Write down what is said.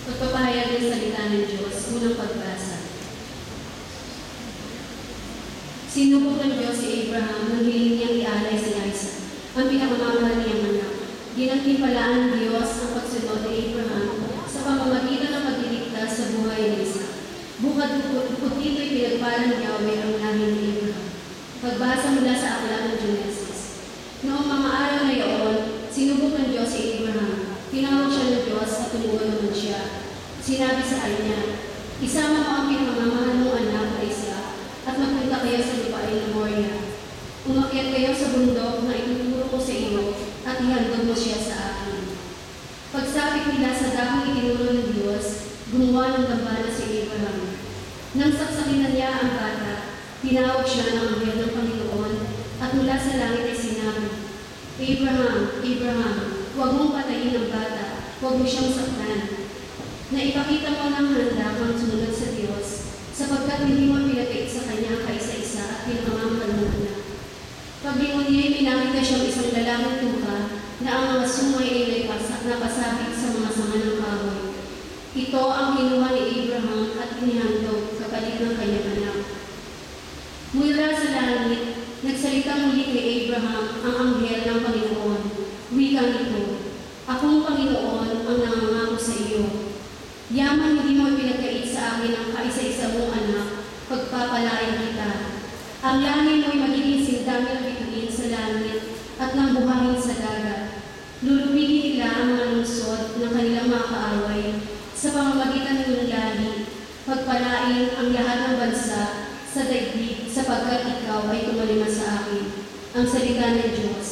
Pagpapahayag ng salita ng Diyos, unang pagbasa. Sinubok ng Diyos si Abraham nang hiling niyang ialay si Isaac, ang pinakamamahal niyang anak. Ginagtimpalaan ng Diyos ang pagsunod ni Abraham sa pamamagitan ng pagliligtas sa buhay ni Isaac. Bukod dito'y pinagparan ni Yahweh ang lahi ni Abraham. Pagbasa mula sa aklat ng Genesis. Noong mga araw na iyon, sinubok ng Diyos si Abraham. Tinawag siya ng Diyos at tumugon naman siya. Sinabi sa kanya, isama mo ang pinakamamahal mong anak na Isaac at magpunta kayo sa lupain ng Moria. Umakyat kayo sa bundok na ituturo ko sa iyo at ihandog mo siya sa akin. Pagsapit nila sa dakong itinuro ng Diyos, gumawa ng gambala si Abraham. Nang saksakin na niya ang bata, tinawag siya ng anghel ng Panginoon at mula sa langit ay sinabi, Abraham, Abraham, huwag mong patayin ang bata, huwag mo siyang saktan. Naipakita mo ng handa kang sumunod sa Diyos, sapagkat hindi mo pinagkait sa kanya kaisa-isa at pinakamamahal ng anak. Paglingon niya ay pinakita siyang isang lalaking tuka na ang mga sungay ay napasabit sa mga sanga ng kahoy. Ito ang kinuha ni Abraham at inihandog kapalit ng kanyang anak. Mula sa langit, nagsalita muli kay Abraham ang anghel ng Panginoon. Wika nito, akong Panginoon ang nangangako sa iyo. Yaman hindi mo pinagkait sa akin ang kaisa-isa mong anak, pagpapalain kita. Ang langit mo'y magiging sindami ng bituin sa langit at ng buhangin sa dagat. Lulubigin nila ang mga lungsod ng kanilang mga kaaway sa pamamagitan ng lahi. Pagpalain ang lahat ng bansa sa daigdig sapagkat ikaw ay tumalima sa akin. Ang salita ng Diyos.